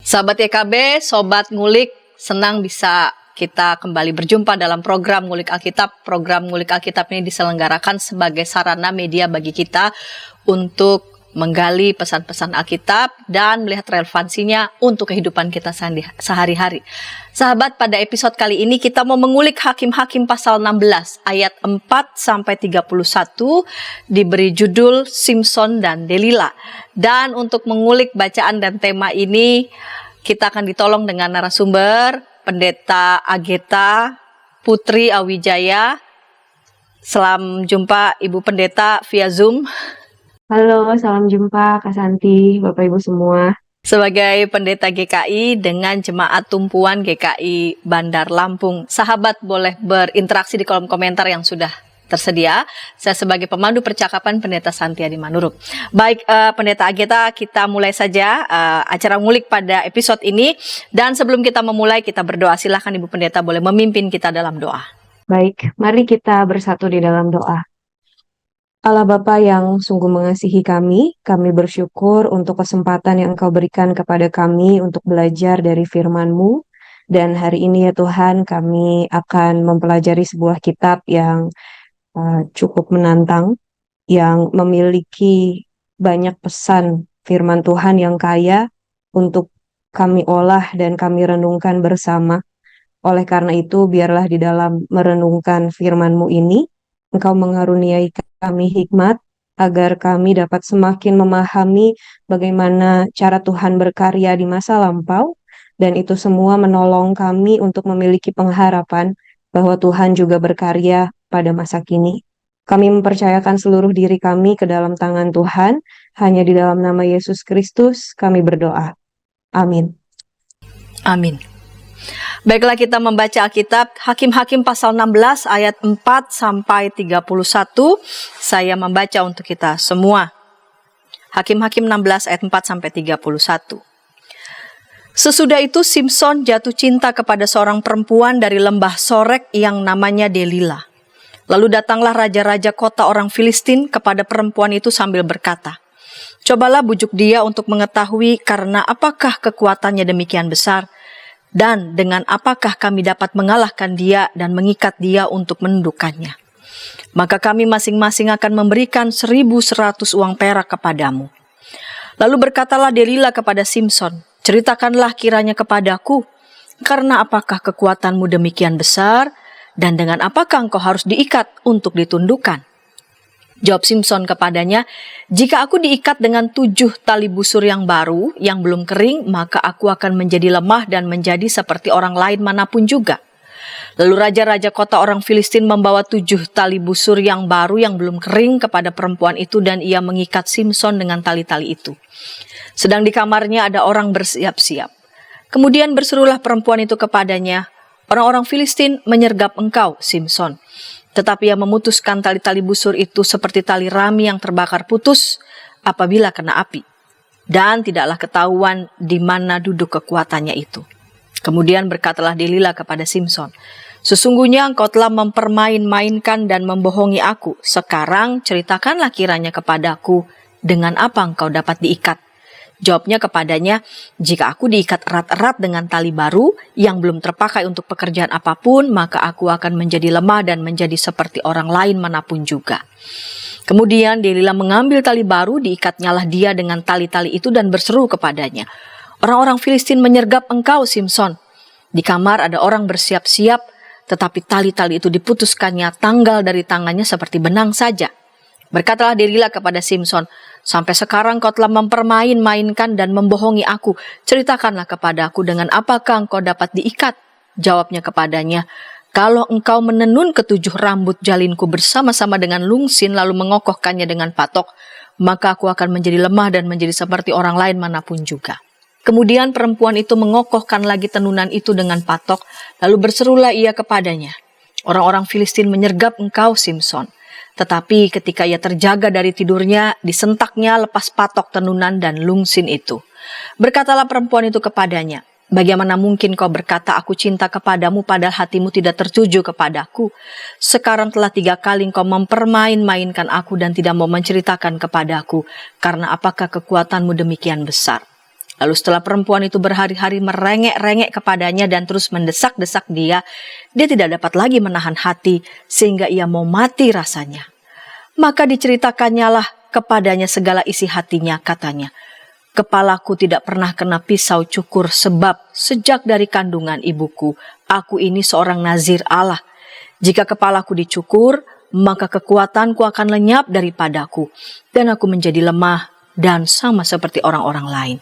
Sahabat YKB, Sobat Ngulik, senang bisa kita kembali berjumpa dalam program Ngulik Alkitab. Program Ngulik Alkitab ini diselenggarakan sebagai sarana media bagi kita untuk menggali pesan-pesan Alkitab dan melihat relevansinya untuk kehidupan kita sehari-hari. Sahabat, pada episode kali ini kita mau mengulik Hakim-Hakim pasal 16 ayat 4-31 diberi judul Simson dan Delila. Dan untuk mengulik bacaan dan tema ini kita akan ditolong dengan narasumber Pendeta Ageta Putri Awijaya. Salam jumpa Ibu Pendeta via Zoom. Halo, salam jumpa Kak Santi, Bapak Ibu semua. Sebagai pendeta GKI dengan Jemaat Tumpuan GKI Bandar Lampung, sahabat boleh berinteraksi di kolom komentar yang sudah tersedia. Saya sebagai pemandu percakapan Pendeta Santiadi Manuruk. Baik, Pendeta Ageta, kita mulai saja acara ngulik pada episode ini. Dan sebelum kita memulai, kita berdoa. Silakan Ibu Pendeta boleh memimpin kita dalam doa. Baik, mari kita bersatu di dalam doa. Allah Bapa yang sungguh mengasihi kami bersyukur untuk kesempatan yang Engkau berikan kepada kami untuk belajar dari firman-Mu. Dan hari ini ya Tuhan, kami akan mempelajari sebuah kitab yang cukup menantang, yang memiliki banyak pesan firman Tuhan yang kaya untuk kami olah dan kami renungkan bersama. Oleh karena itu, biarlah di dalam merenungkan firman-Mu ini, Engkau mengaruniai kami hikmat, agar kami dapat semakin memahami bagaimana cara Tuhan berkarya di masa lampau, dan itu semua menolong kami untuk memiliki pengharapan bahwa Tuhan juga berkarya pada masa kini. Kami mempercayakan seluruh diri kami ke dalam tangan Tuhan, hanya di dalam nama Yesus Kristus kami berdoa. Amin. Amin. Baiklah, kita membaca Alkitab Hakim-Hakim pasal 16 ayat 4-31. Saya membaca untuk kita semua. Hakim-Hakim 16 ayat 4-31. Sesudah itu Simson jatuh cinta kepada seorang perempuan dari lembah Sorek yang namanya Delila. Lalu datanglah raja-raja kota orang Filistin kepada perempuan itu sambil berkata, "Cobalah bujuk dia untuk mengetahui karena apakah kekuatannya demikian besar, dan dengan apakah kami dapat mengalahkan dia dan mengikat dia untuk menundukkannya. Maka kami masing-masing akan memberikan 1.100 uang perak kepadamu." Lalu berkatalah Delila kepada Simson, "Ceritakanlah kiranya kepadaku, karena apakah kekuatanmu demikian besar, dan dengan apakah engkau harus diikat untuk ditundukkan?" Jawab Simson kepadanya, "Jika aku diikat dengan 7 tali busur yang baru, yang belum kering, maka aku akan menjadi lemah dan menjadi seperti orang lain manapun juga." Lalu raja-raja kota orang Filistin membawa 7 tali busur yang baru yang belum kering kepada perempuan itu, dan ia mengikat Simson dengan tali-tali itu. Sedang di kamarnya ada orang bersiap-siap. Kemudian berserulah perempuan itu kepadanya, "Orang-orang Filistin menyergap engkau, Simson." Tetapi ia memutuskan tali-tali busur itu seperti tali rami yang terbakar putus apabila kena api. Dan tidaklah ketahuan di mana duduk kekuatannya itu. Kemudian berkatalah Delila kepada Simson, "Sesungguhnya engkau telah mempermain-mainkan dan membohongi aku. Sekarang ceritakanlah kiranya kepadaku dengan apa engkau dapat diikat." Jawabnya kepadanya, "Jika aku diikat erat-erat dengan tali baru yang belum terpakai untuk pekerjaan apapun, maka aku akan menjadi lemah dan menjadi seperti orang lain manapun juga." Kemudian Delila mengambil tali baru, diikatnyalah dia dengan tali-tali itu dan berseru kepadanya, "Orang-orang Filistin menyergap engkau, Simson. Di kamar ada orang bersiap-siap, tetapi tali-tali itu diputuskannya tanggal dari tangannya seperti benang saja." Berkatalah Delila kepada Simson, "Sampai sekarang kau telah mempermain-mainkan dan membohongi aku. Ceritakanlah kepadaku dengan apakah engkau dapat diikat." Jawabnya kepadanya, "Kalau engkau menenun ke7 rambut jalinku bersama-sama dengan lungsin lalu mengokohkannya dengan patok, maka aku akan menjadi lemah dan menjadi seperti orang lain manapun juga." Kemudian perempuan itu mengokohkan lagi tenunan itu dengan patok, lalu berserulah ia kepadanya, "Orang-orang Filistin menyergap engkau, Simson." Tetapi ketika ia terjaga dari tidurnya, disentaknya lepas patok tenunan dan lungsin itu. Berkatalah perempuan itu kepadanya, "Bagaimana mungkin kau berkata aku cinta kepadamu padahal hatimu tidak tertuju kepadaku? Sekarang telah 3 kali engkau mempermain-mainkan aku dan tidak mau menceritakan kepadaku, karena apakah kekuatanmu demikian besar?" Lalu setelah perempuan itu berhari-hari merengek-rengek kepadanya dan terus mendesak-desak dia tidak dapat lagi menahan hati sehingga ia mau mati rasanya. Maka diceritakannya lah kepadanya segala isi hatinya, katanya, "Kepalaku tidak pernah kena pisau cukur sebab sejak dari kandungan ibuku, aku ini seorang nazir Allah. Jika kepalaku dicukur, maka kekuatanku akan lenyap daripadaku dan aku menjadi lemah dan sama seperti orang-orang lain."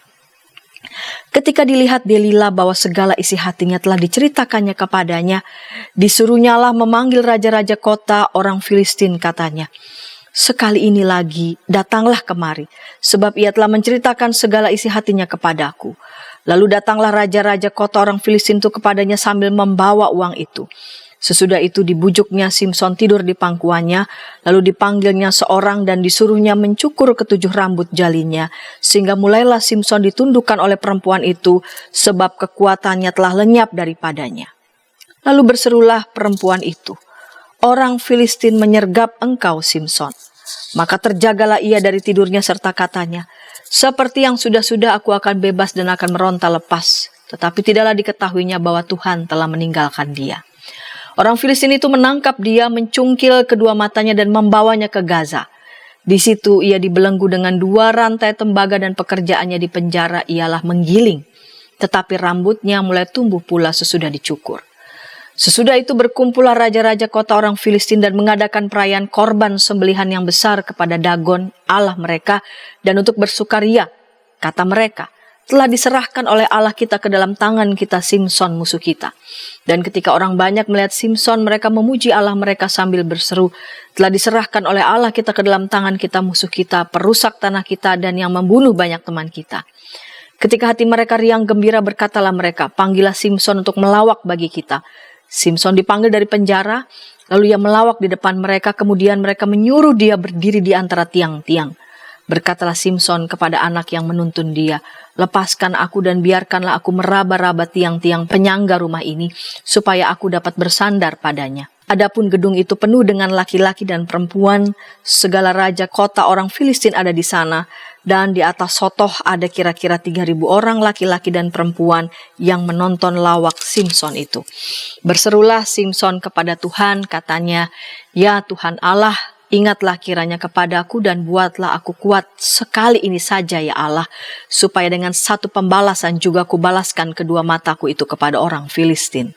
Ketika dilihat Delila bahwa segala isi hatinya telah diceritakannya kepadanya, disuruhnyalah memanggil raja-raja kota orang Filistin, katanya, "Sekali ini lagi datanglah kemari, sebab ia telah menceritakan segala isi hatinya kepadaku." Lalu datanglah raja-raja kota orang Filistin itu kepadanya sambil membawa uang itu. Sesudah itu dibujuknya Simson tidur di pangkuannya, lalu dipanggilnya seorang dan disuruhnya mencukur ketujuh rambut jalinya, sehingga mulailah Simson ditundukkan oleh perempuan itu, sebab kekuatannya telah lenyap daripadanya. Lalu berserulah perempuan itu, "Orang Filistin menyergap engkau, Simson." Maka terjagalah ia dari tidurnya serta katanya, "Seperti yang sudah-sudah aku akan bebas dan akan meronta lepas." Tetapi tidaklah diketahuinya bahwa Tuhan telah meninggalkan dia. Orang Filistin itu menangkap dia, mencungkil kedua matanya dan membawanya ke Gaza. Di situ ia dibelenggu dengan 2 rantai tembaga dan pekerjaannya di penjara ialah menggiling. Tetapi rambutnya mulai tumbuh pula sesudah dicukur. Sesudah itu berkumpullah raja-raja kota orang Filistin dan mengadakan perayaan korban sembelihan yang besar kepada Dagon, Allah mereka, dan untuk bersukaria. Kata mereka, "Telah diserahkan oleh Allah kita ke dalam tangan kita Simson musuh kita." Dan ketika orang banyak melihat Simson, mereka memuji Allah mereka sambil berseru, "Telah diserahkan oleh Allah kita ke dalam tangan kita musuh kita, perusak tanah kita dan yang membunuh banyak teman kita." Ketika hati mereka riang gembira, berkatalah mereka, "Panggillah Simson untuk melawak bagi kita." Simson dipanggil dari penjara, lalu ia melawak di depan mereka, kemudian mereka menyuruh dia berdiri di antara tiang-tiang. Berkatalah Simson kepada anak yang menuntun dia, "Lepaskan aku dan biarkanlah aku meraba-raba tiang-tiang penyangga rumah ini, supaya aku dapat bersandar padanya." Adapun gedung itu penuh dengan laki-laki dan perempuan, segala raja kota orang Filistin ada di sana, dan di atas sotoh ada kira-kira 3.000 orang laki-laki dan perempuan yang menonton lawak Simson itu. Berserulah Simson kepada Tuhan, katanya, "Ya Tuhan Allah, ingatlah kiranya kepadaku dan buatlah aku kuat sekali ini saja ya Allah, supaya dengan satu pembalasan juga kubalaskan kedua mataku itu kepada orang Filistin."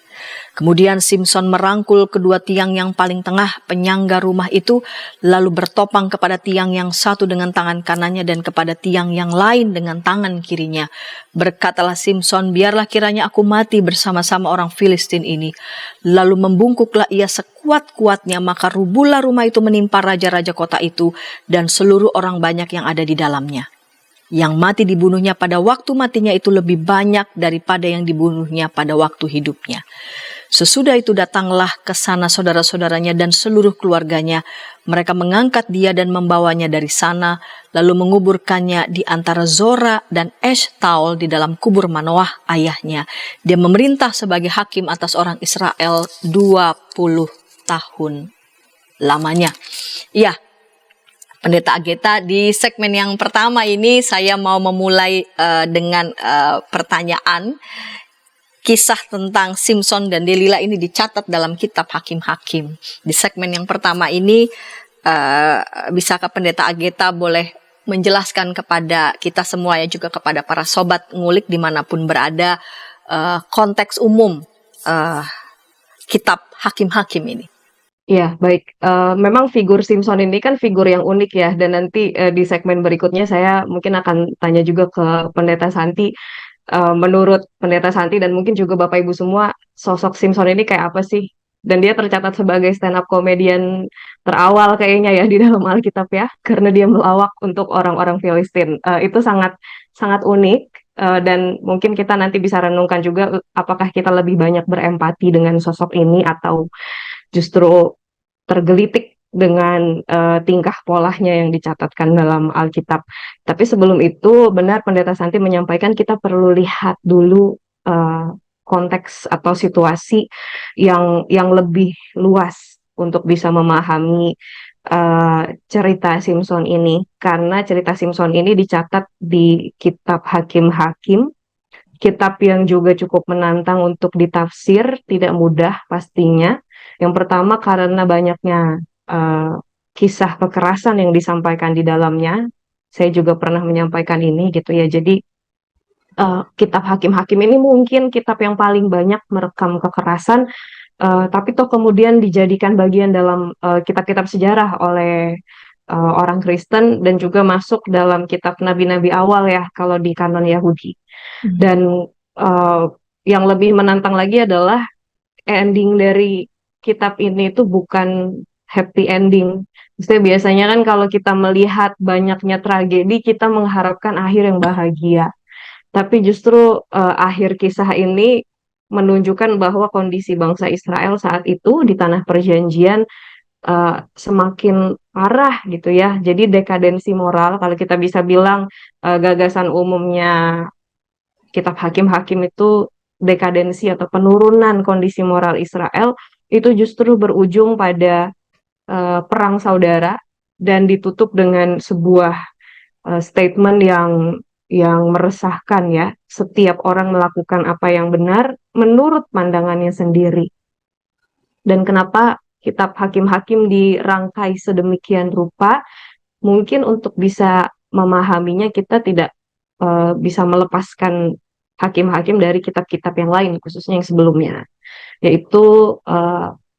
Kemudian Simson merangkul kedua tiang yang paling tengah penyangga rumah itu, lalu bertopang kepada tiang yang satu dengan tangan kanannya dan kepada tiang yang lain dengan tangan kirinya. Berkatalah Simson, "Biarlah kiranya aku mati bersama-sama orang Filistin ini." Lalu membungkuklah ia sekuat-kuatnya, maka rubuhlah rumah itu menimpa raja-raja kota itu dan seluruh orang banyak yang ada di dalamnya. Yang mati dibunuhnya pada waktu matinya itu lebih banyak daripada yang dibunuhnya pada waktu hidupnya. Sesudah itu datanglah ke sana saudara-saudaranya dan seluruh keluarganya. Mereka mengangkat dia dan membawanya dari sana, lalu menguburkannya di antara Zora dan Eshtaol di dalam kubur Manoah ayahnya. Dia memerintah sebagai hakim atas orang Israel 20 tahun lamanya. Ya, Pendeta Ageta, di segmen yang pertama ini saya mau memulai dengan pertanyaan. Kisah tentang Simson dan Delila ini dicatat dalam kitab Hakim-Hakim. Di segmen yang pertama ini, bisakah Pendeta Ageta boleh menjelaskan kepada kita semua ya, juga kepada para sobat ngulik dimanapun berada, konteks umum kitab Hakim-Hakim ini? Ya, baik. Memang figur Simpson ini kan figur yang unik ya, dan nanti di segmen berikutnya saya mungkin akan tanya juga ke Pendeta Santi. Menurut Pendeta Santi dan mungkin juga Bapak Ibu semua, sosok Simpson ini kayak apa sih? Dan dia tercatat sebagai stand up comedian terawal kayaknya ya di dalam Alkitab ya, karena dia melawak untuk orang-orang Filistin. Itu sangat sangat unik. Dan mungkin kita nanti bisa renungkan juga apakah kita lebih banyak berempati dengan sosok ini atau justru tergelitik dengan tingkah polanya yang dicatatkan dalam Alkitab. Tapi sebelum itu, benar Pendeta Santi menyampaikan kita perlu lihat dulu konteks atau situasi yang lebih luas untuk bisa memahami cerita Simpson ini, karena cerita Simpson ini dicatat di kitab Hakim-Hakim, kitab yang juga cukup menantang untuk ditafsir, tidak mudah pastinya. Yang pertama karena banyaknya kisah kekerasan yang disampaikan di dalamnya. Saya juga pernah menyampaikan ini gitu ya. Jadi kitab Hakim-Hakim ini mungkin kitab yang paling banyak merekam kekerasan, tapi toh kemudian dijadikan bagian dalam kitab-kitab sejarah oleh orang Kristen dan juga masuk dalam kitab nabi-nabi awal ya kalau di kanon Yahudi. Dan uh, yang lebih menantang lagi adalah ending dari kitab ini itu bukan happy ending. Maksudnya biasanya kan kalau kita melihat banyaknya tragedi, kita mengharapkan akhir yang bahagia. Tapi justru akhir kisah ini menunjukkan bahwa kondisi bangsa Israel saat itu di tanah perjanjian semakin parah gitu ya. Jadi dekadensi moral, kalau kita bisa bilang gagasan umumnya kitab Hakim-Hakim itu dekadensi atau penurunan kondisi moral Israel itu justru berujung pada perang saudara dan ditutup dengan sebuah statement yang meresahkan ya. Setiap orang melakukan apa yang benar menurut pandangannya sendiri. Dan kenapa kitab Hakim-Hakim dirangkai sedemikian rupa? Mungkin untuk bisa memahaminya kita tidak bisa melepaskan Hakim-Hakim dari kitab-kitab yang lain, khususnya yang sebelumnya. Yaitu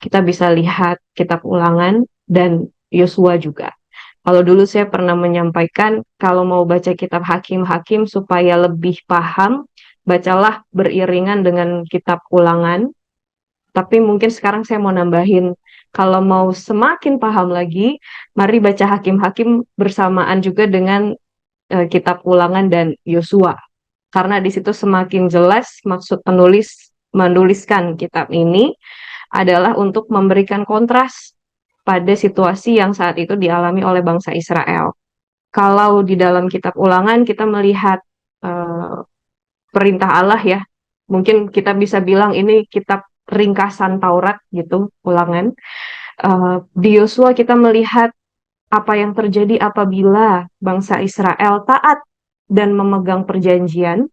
kita bisa lihat kitab Ulangan dan Yosua juga. Kalau dulu saya pernah menyampaikan, kalau mau baca kitab Hakim-Hakim supaya lebih paham, bacalah beriringan dengan kitab Ulangan. Tapi mungkin sekarang saya mau nambahin, kalau mau semakin paham lagi, mari baca Hakim-Hakim bersamaan juga dengan kitab Ulangan dan Yosua. Karena di situ semakin jelas maksud penulis menuliskan kitab ini adalah untuk memberikan kontras pada situasi yang saat itu dialami oleh bangsa Israel. Kalau di dalam kitab Ulangan kita melihat perintah Allah ya, mungkin kita bisa bilang ini kitab ringkasan Taurat gitu, Ulangan. Di Yosua kita melihat apa yang terjadi apabila bangsa Israel taat dan memegang perjanjian.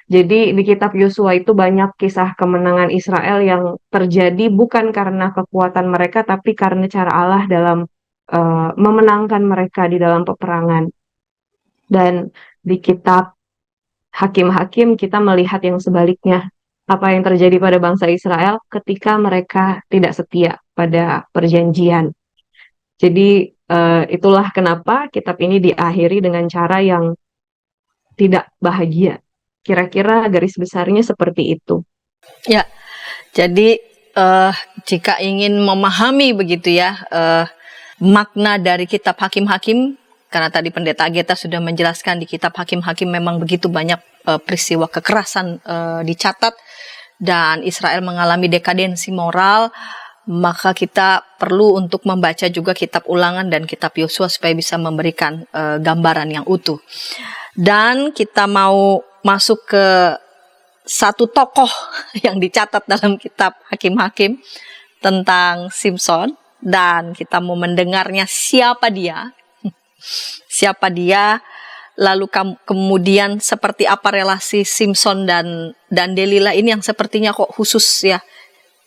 Jadi di kitab Yosua itu banyak kisah kemenangan Israel yang terjadi bukan karena kekuatan mereka, tapi karena cara Allah dalam memenangkan mereka di dalam peperangan. Dan di kitab Hakim-Hakim kita melihat yang sebaliknya. Apa yang terjadi pada bangsa Israel ketika mereka tidak setia pada perjanjian. Jadi itulah kenapa kitab ini diakhiri dengan cara yang tidak bahagia. Kira-kira garis besarnya seperti itu. Ya, jadi jika ingin memahami begitu ya makna dari kitab Hakim-Hakim, karena tadi Pendeta Ageta sudah menjelaskan di kitab Hakim-Hakim memang begitu banyak peristiwa kekerasan dicatat dan Israel mengalami dekadensi moral, maka kita perlu untuk membaca juga kitab Ulangan dan kitab Yosua supaya bisa memberikan gambaran yang utuh. Dan kita mau masuk ke satu tokoh yang dicatat dalam kitab Hakim-Hakim tentang Simpson, dan kita mau mendengarnya siapa dia, lalu kemudian seperti apa relasi Simpson dan Delila ini yang sepertinya kok khusus ya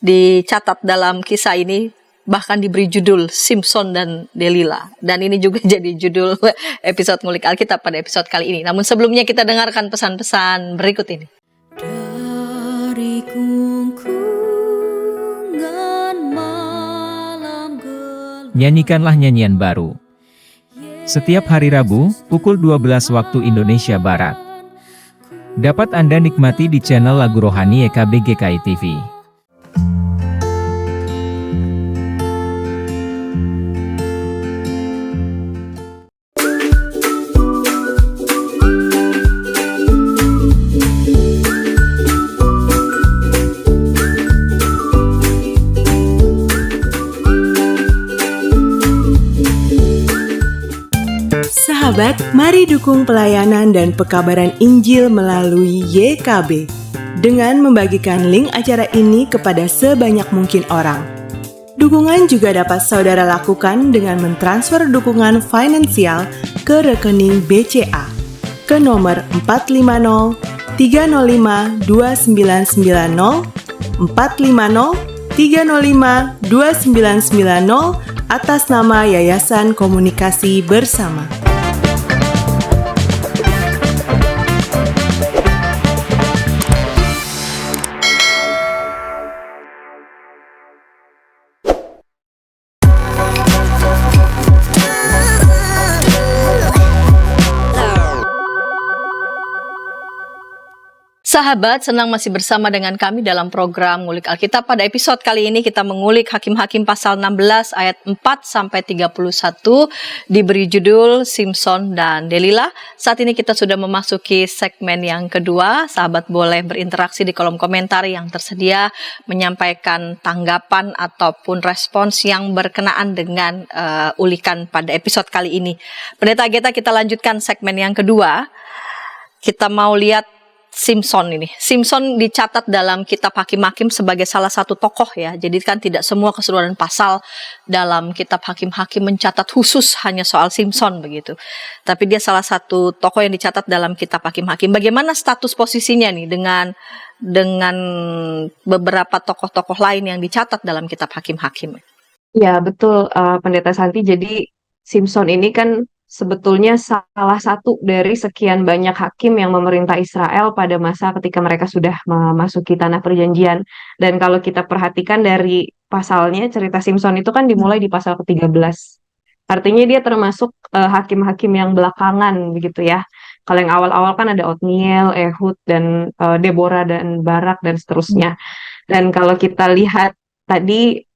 dicatat dalam kisah ini, bahkan diberi judul Simpson dan Delila. Dan ini juga jadi judul episode Ngulik Alkitab pada episode kali ini. Namun sebelumnya kita dengarkan pesan-pesan berikut ini. Dari kungkungan malam gelap. Nyanyikanlah nyanyian baru. Setiap hari Rabu, pukul 12 waktu Indonesia Barat. Dapat Anda nikmati di channel Lagu Rohani YKB GKI TV. Sahabat, mari dukung pelayanan dan pekabaran Injil melalui YKB dengan membagikan link acara ini kepada sebanyak mungkin orang. Dukungan juga dapat saudara lakukan dengan mentransfer dukungan finansial ke rekening BCA ke nomor 450 305 2990 450 305 2990 atas nama Yayasan Komunikasi Bersama. Sahabat, senang masih bersama dengan kami dalam program Ngulik Alkitab. Pada episode kali ini kita mengulik Hakim-Hakim pasal 16 ayat 4 sampai 31 diberi judul Simson dan Delila. Saat ini kita sudah memasuki segmen yang kedua. Sahabat boleh berinteraksi di kolom komentar yang tersedia, menyampaikan tanggapan ataupun respons yang berkenaan dengan ulikan pada episode kali ini. Pendeta Geta, kita lanjutkan segmen yang kedua. Kita mau lihat Simson ini. Simson dicatat dalam kitab Hakim-Hakim sebagai salah satu tokoh ya. Jadi kan tidak semua keseluruhan pasal dalam kitab Hakim-Hakim mencatat khusus hanya soal Simson begitu. Tapi dia salah satu tokoh yang dicatat dalam kitab Hakim-Hakim. Bagaimana status posisinya nih dengan beberapa tokoh-tokoh lain yang dicatat dalam kitab Hakim-Hakim? Ya, betul, Pendeta Santi. Jadi Simson ini kan sebetulnya salah satu dari sekian banyak hakim yang memerintah Israel pada masa ketika mereka sudah memasuki tanah perjanjian. Dan kalau kita perhatikan dari pasalnya, cerita Simson itu kan dimulai di pasal ke-13. Artinya dia termasuk hakim-hakim yang belakangan begitu ya. Kalau yang awal-awal kan ada Otniel, Ehud, dan Deborah dan Barak dan seterusnya. Dan kalau kita lihat tadi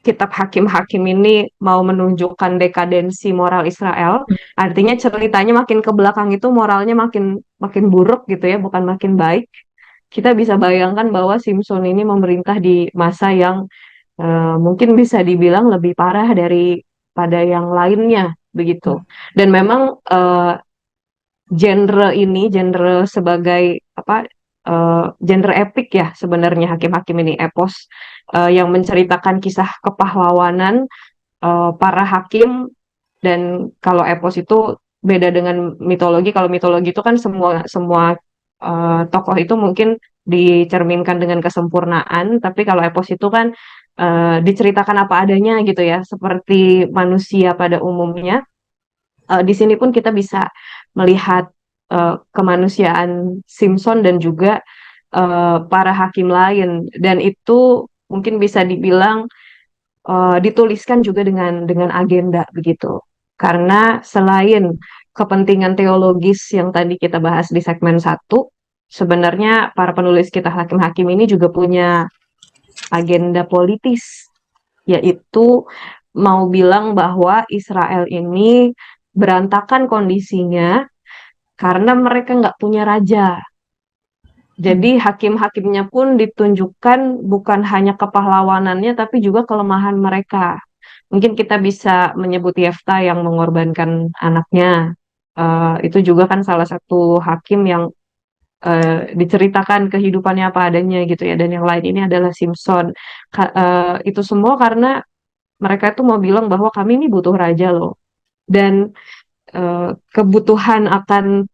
kitab Hakim-Hakim ini mau menunjukkan dekadensi moral Israel, artinya ceritanya makin ke belakang itu moralnya makin buruk gitu ya, bukan makin baik. Kita bisa bayangkan bahwa Simson ini memerintah di masa yang mungkin bisa dibilang lebih parah daripada yang lainnya begitu. Dan memang genre sebagai genre epik ya sebenarnya Hakim-Hakim ini, epos yang menceritakan kisah kepahlawanan para hakim. Dan kalau epos itu beda dengan mitologi. Kalau mitologi itu kan semua tokoh itu mungkin dicerminkan dengan kesempurnaan, tapi kalau epos itu kan diceritakan apa adanya gitu ya, seperti manusia pada umumnya. Di sini pun kita bisa melihat kemanusiaan Simson dan juga para hakim lain, dan itu mungkin bisa dibilang dituliskan juga dengan agenda begitu. Karena selain kepentingan teologis yang tadi kita bahas di segmen 1, sebenarnya para penulis kitab Hakim-Hakim ini juga punya agenda politis, yaitu mau bilang bahwa Israel ini berantakan kondisinya karena mereka nggak punya raja. Jadi hakim-hakimnya pun ditunjukkan bukan hanya kepahlawanannya, tapi juga kelemahan mereka. Mungkin kita bisa menyebut Yefta yang mengorbankan anaknya. Itu juga kan salah satu hakim yang diceritakan kehidupannya apa adanya gitu ya. Dan yang lain ini adalah Simson. Itu semua karena mereka itu mau bilang bahwa kami ini butuh raja loh. Dan kebutuhan akan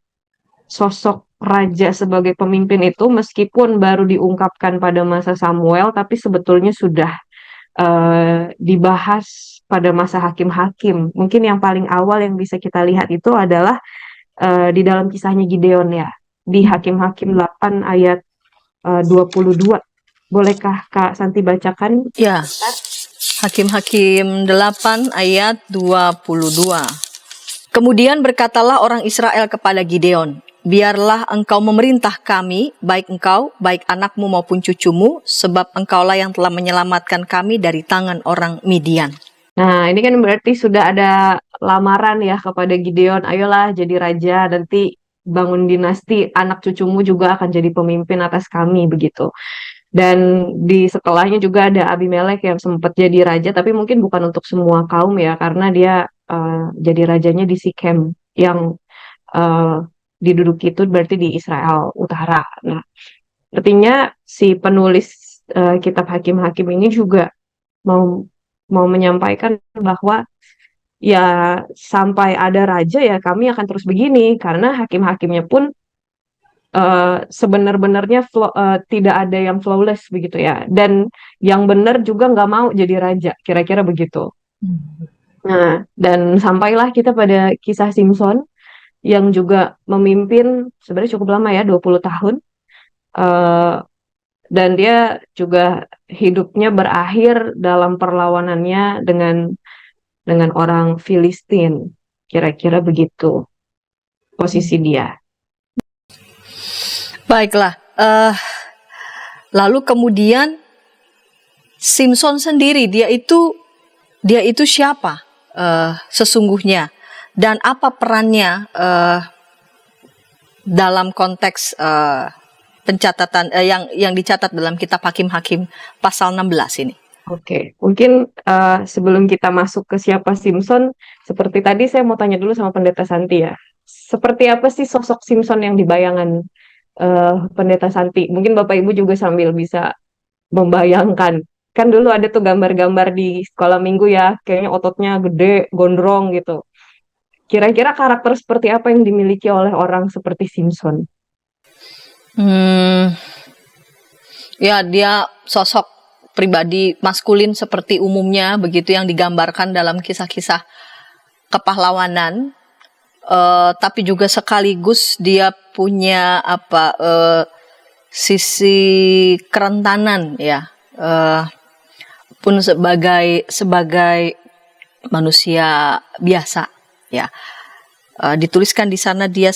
sosok raja sebagai pemimpin itu meskipun baru diungkapkan pada masa Samuel, tapi sebetulnya sudah dibahas pada masa hakim-hakim. Mungkin yang paling awal yang bisa kita lihat itu adalah di dalam kisahnya Gideon ya, di Hakim-Hakim 8 ayat 22. Bolehkah Kak Santi bacakan? Ya, Hakim-Hakim 8 ayat 22. Kemudian berkatalah orang Israel kepada Gideon, biarlah engkau memerintah kami, baik engkau, baik anakmu maupun cucumu, sebab engkaulah yang telah menyelamatkan kami dari tangan orang Midian. Nah, ini kan berarti sudah ada lamaran ya kepada Gideon, ayolah jadi raja, nanti bangun dinasti, anak cucumu juga akan jadi pemimpin atas kami, begitu. Dan di setelahnya juga ada Abimelek yang sempat jadi raja, tapi mungkin bukan untuk semua kaum ya, karena dia jadi rajanya di Sikem yang diduduki itu berarti di Israel Utara. Nah, artinya si penulis kitab Hakim-Hakim ini juga mau mau menyampaikan bahwa ya sampai ada raja ya kami akan terus begini, karena hakim-hakimnya pun sebenar-benarnya tidak ada yang flawless begitu ya, dan yang benar juga nggak mau jadi raja, kira-kira begitu. Nah, dan sampailah kita pada kisah Simpson yang juga memimpin sebenarnya cukup lama ya, 20 tahun. Eh, dan dia juga hidupnya berakhir dalam perlawanannya dengan orang Filistin. Kira-kira begitu posisi dia. Baiklah, lalu kemudian Simpson sendiri dia itu siapa sesungguhnya, dan apa perannya dalam konteks pencatatan yang dicatat dalam kitab Hakim-Hakim pasal 16 ini. Oke, mungkin sebelum kita masuk ke siapa Simpson, seperti tadi saya mau tanya dulu sama Pendeta Santi ya. Seperti apa sih sosok Simpson yang di bayangan Pendeta Santi? Mungkin Bapak Ibu juga sambil bisa membayangkan. Kan dulu ada tuh gambar-gambar di sekolah minggu ya, kayaknya ototnya gede, gondrong gitu. Kira-kira karakter seperti apa yang dimiliki oleh orang seperti Simpson? Ya, dia sosok pribadi maskulin seperti umumnya begitu yang digambarkan dalam kisah-kisah kepahlawanan, tapi juga sekaligus dia punya sisi kerentanan ya, pun sebagai manusia biasa ya. Dituliskan di sana dia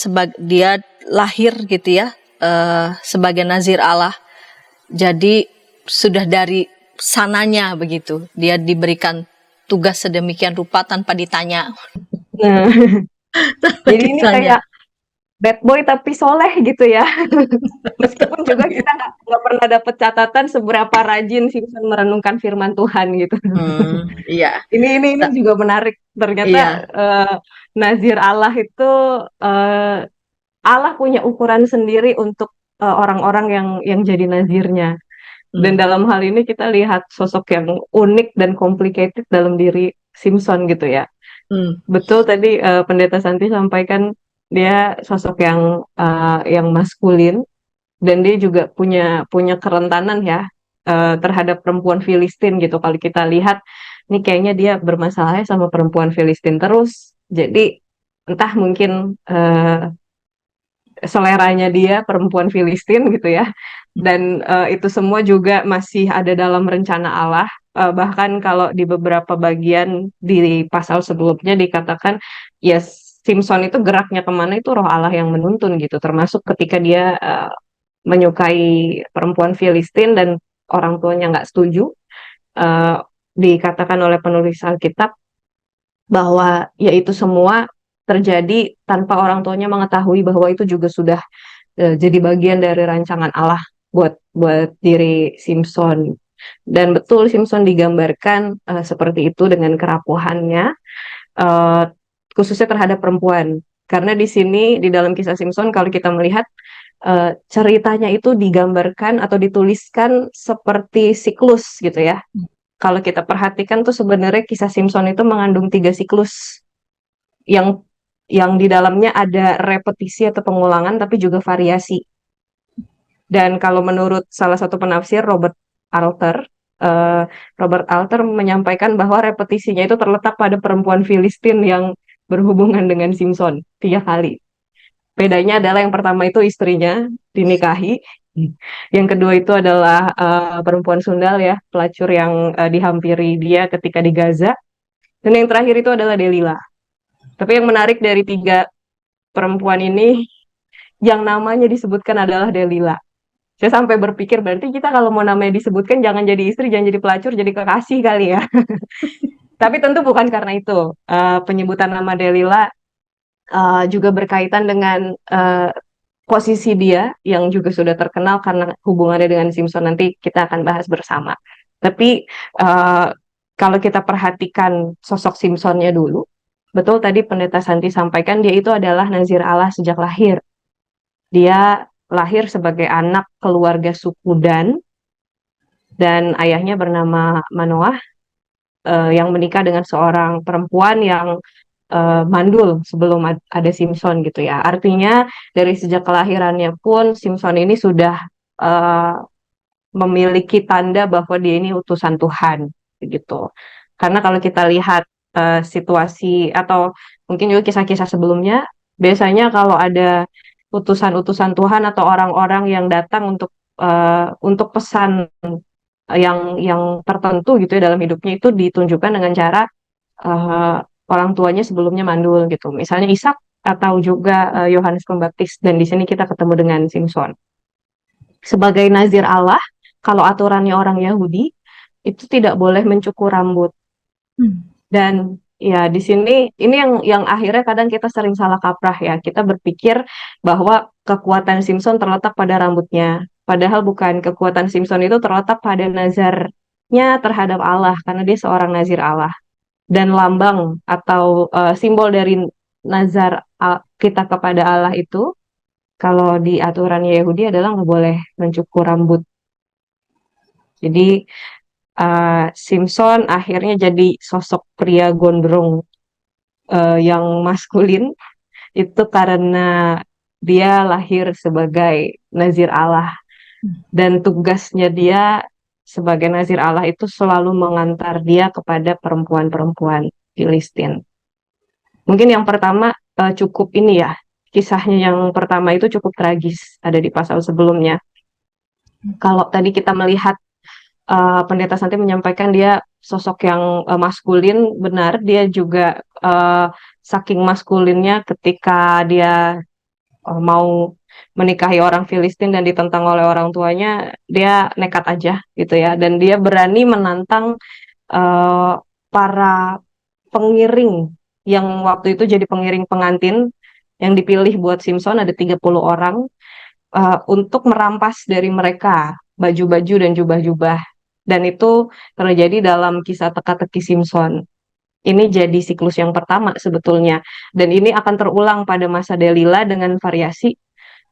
lahir gitu ya, sebagai nazir Allah. Jadi sudah dari sananya begitu, dia diberikan tugas sedemikian rupa tanpa ditanya. Nah, jadi ini kayak bad boy tapi soleh gitu ya. Meskipun juga kita nggak pernah dapat catatan seberapa rajin Simpson merenungkan firman Tuhan gitu. Iya. Ini juga menarik. Ternyata Nazir Allah itu Allah punya ukuran sendiri untuk orang-orang yang jadi nazirnya. Dan dalam hal ini kita lihat sosok yang unik dan complicated dalam diri Simpson gitu ya. Betul tadi Pendeta Santi sampaikan dia sosok yang maskulin, dan dia juga punya kerentanan ya terhadap perempuan Filistin gitu. Kalau kita lihat, ini kayaknya dia bermasalahnya sama perempuan Filistin terus. Jadi entah mungkin seleranya dia perempuan Filistin gitu ya. Dan itu semua juga masih ada dalam rencana Allah. Bahkan kalau di beberapa bagian di pasal sebelumnya dikatakan ya Simpson itu geraknya kemana itu roh Allah yang menuntun gitu. Termasuk ketika dia menyukai perempuan Filistin dan orang tuanya nggak setuju. Dikatakan oleh penulis Alkitab bahwa ya itu semua terjadi tanpa orang tuanya mengetahui bahwa itu juga sudah jadi bagian dari rancangan Allah buat diri Simpson. Dan betul Simpson digambarkan seperti itu dengan kerapuhannya, khususnya terhadap perempuan. Karena di sini di dalam kisah Simpson kalau kita melihat ceritanya itu digambarkan atau dituliskan seperti siklus gitu ya. Kalau kita perhatikan tuh sebenarnya kisah Simpson itu mengandung 3 siklus yang di dalamnya ada repetisi atau pengulangan tapi juga variasi. Dan kalau menurut salah satu penafsir Robert Alter menyampaikan bahwa repetisinya itu terletak pada perempuan Filistin yang berhubungan dengan Simpson 3 kali. Bedanya adalah yang pertama itu istrinya dinikahi, yang kedua itu adalah perempuan sundal ya, pelacur yang dihampiri dia ketika di Gaza, dan yang terakhir itu adalah Delila. Tapi yang menarik dari 3 perempuan ini, yang namanya disebutkan adalah Delila. Saya sampai berpikir berarti kita kalau mau namanya disebutkan jangan jadi istri, jangan jadi pelacur, jadi kekasih kali ya. Tapi tentu bukan karena itu. Penyebutan nama Delila juga berkaitan dengan posisi dia yang juga sudah terkenal karena hubungannya dengan Simpson, nanti kita akan bahas bersama. Tapi kalau kita perhatikan sosok Simpsonnya dulu, betul tadi Pendeta Santi sampaikan dia itu adalah nazir Allah sejak lahir. Dia lahir sebagai anak keluarga suku Dan, dan ayahnya bernama Manoah, yang menikah dengan seorang perempuan yang mandul sebelum ada Simpson gitu ya. Artinya dari sejak kelahirannya pun Simpson ini sudah eh, memiliki tanda bahwa dia ini utusan Tuhan begitu. Karena kalau kita lihat situasi atau mungkin juga kisah-kisah sebelumnya, biasanya kalau ada utusan-utusan Tuhan atau orang-orang yang datang untuk pesan yang tertentu gitu ya dalam hidupnya, itu ditunjukkan dengan cara eh, orang tuanya sebelumnya mandul gitu. Misalnya Ishak atau juga Yohanes Pembaptis, dan di sini kita ketemu dengan Simpson. Sebagai nazir Allah, kalau aturannya orang Yahudi itu tidak boleh mencukur rambut. Dan ya di sini ini yang akhirnya kadang kita sering salah kaprah ya. Kita berpikir bahwa kekuatan Simpson terletak pada rambutnya. Padahal bukan, kekuatan Simpson itu terletak pada nazarnya terhadap Allah karena dia seorang nazir Allah. Dan lambang atau simbol dari nazar kita kepada Allah itu, kalau di aturannya Yahudi adalah nggak boleh mencukur rambut. Jadi Simpson akhirnya jadi sosok pria gondrong yang maskulin itu karena dia lahir sebagai nazir Allah, dan tugasnya dia sebagai nazir Allah itu selalu mengantar dia kepada perempuan-perempuan Filistin. Mungkin yang pertama cukup ini ya, kisahnya yang pertama itu cukup tragis, ada di pasal sebelumnya. Kalau tadi kita melihat Pendeta Santi menyampaikan dia sosok yang maskulin, benar, dia juga saking maskulinnya ketika dia mau menikahi orang Filistin dan ditentang oleh orang tuanya, dia nekat aja gitu ya, dan dia berani menantang eh, para pengiring yang waktu itu jadi pengiring pengantin yang dipilih buat Simpson, ada 30 orang, untuk merampas dari mereka baju-baju dan jubah-jubah. Dan itu terjadi dalam kisah teka-teki Simpson. Ini jadi siklus yang pertama sebetulnya. Dan ini akan terulang pada masa Delila dengan variasi.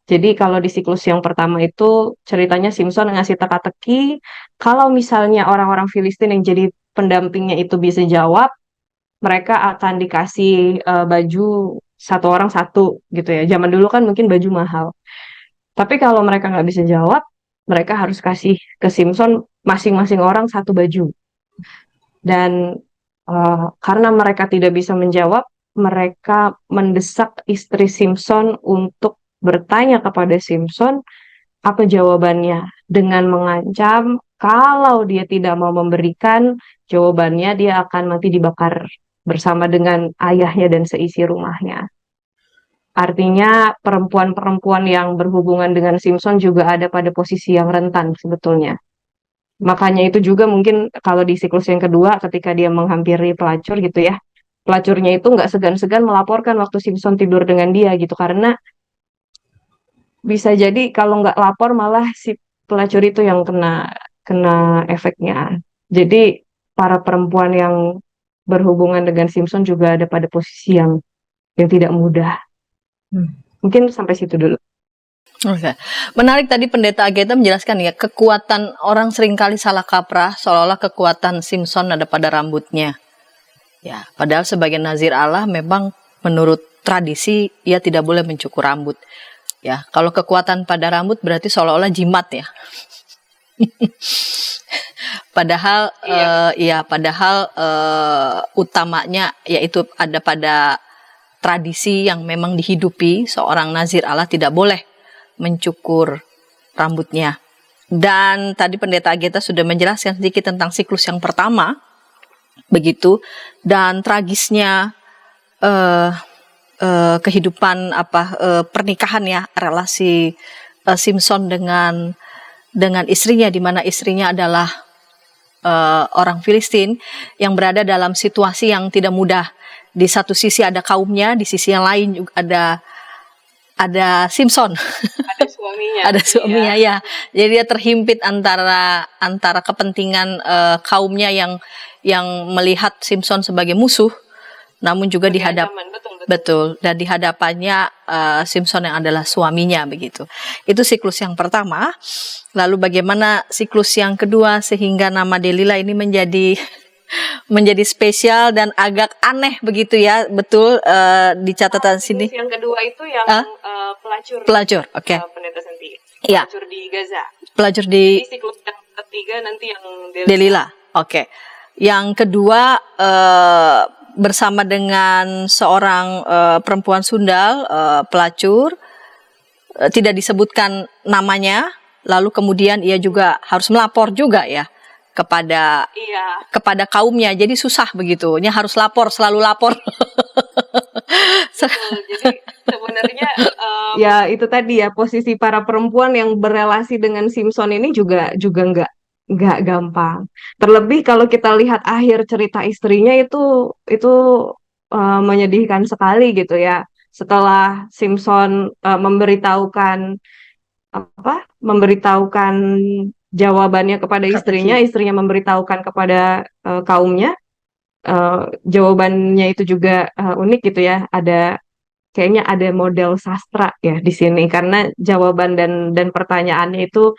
Jadi kalau di siklus yang pertama itu ceritanya Simpson ngasih teka-teki, kalau misalnya orang-orang Filistin yang jadi pendampingnya itu bisa jawab, mereka akan dikasih baju satu orang satu gitu ya. Zaman dulu kan mungkin baju mahal. Tapi kalau mereka nggak bisa jawab, mereka harus kasih ke Simpson masing-masing orang satu baju. Dan karena mereka tidak bisa menjawab, mereka mendesak istri Simpson untuk bertanya kepada Simpson apa jawabannya, dengan mengancam kalau dia tidak mau memberikan jawabannya, dia akan mati dibakar bersama dengan ayahnya dan seisi rumahnya. Artinya perempuan-perempuan yang berhubungan dengan Simpson juga ada pada posisi yang rentan sebetulnya. Makanya itu juga mungkin kalau di siklus yang kedua ketika dia menghampiri pelacur gitu ya, pelacurnya itu nggak segan-segan melaporkan waktu Simpson tidur dengan dia gitu, karena bisa jadi kalau nggak lapor malah si pelacur itu yang kena kena efeknya. Jadi para perempuan yang berhubungan dengan Simpson juga ada pada posisi yang tidak mudah. Mungkin sampai situ dulu. Oke. Menarik tadi Pendeta Ageta menjelaskan ya, kekuatan orang seringkali salah kaprah seolah-olah kekuatan Simpson ada pada rambutnya. Ya, padahal sebagai nazir Allah memang menurut tradisi ia tidak boleh mencukur rambut. Ya, kalau kekuatan pada rambut berarti seolah-olah jimat ya. Padahal utamanya yaitu ada pada tradisi yang memang dihidupi, seorang nazir Allah tidak boleh mencukur rambutnya. Dan tadi Pendeta Ageta sudah menjelaskan sedikit tentang siklus yang pertama, begitu, dan tragisnya kehidupan pernikahan ya, relasi Simpson dengan istrinya, di mana istrinya adalah orang Filistin yang berada dalam situasi yang tidak mudah. Di satu sisi ada kaumnya, di sisi yang lain juga ada Simpson, ada suaminya ya. Jadi dia terhimpit antara kepentingan kaumnya yang melihat Simpson sebagai musuh, namun juga Betul, dan di hadapannya Simpson yang adalah suaminya begitu. Itu siklus yang pertama. Lalu bagaimana siklus yang kedua sehingga nama Delila ini menjadi spesial dan agak aneh begitu ya. Betul, di catatan sini. Yang kedua itu yang Pelacur, oke. Pendeta Santi. Iya. Pelacur di Gaza. Pelacur di Siklus yang ketiga nanti yang Delila. Oke. Yang kedua bersama dengan seorang perempuan Sundal, pelacur, tidak disebutkan namanya, lalu kemudian ia juga harus melapor juga ya kepada kaumnya, jadi susah begitu, dia harus selalu lapor. Jadi sebenarnya ya itu tadi ya, posisi para perempuan yang berelasi dengan Simpson ini juga nggak gampang. Terlebih kalau kita lihat akhir cerita istrinya itu menyedihkan sekali gitu ya. Setelah Simpson memberitahukan jawabannya kepada istrinya memberitahukan kepada kaumnya. Jawabannya itu juga unik gitu ya. Kayaknya ada model sastra ya di sini, karena jawaban dan pertanyaannya itu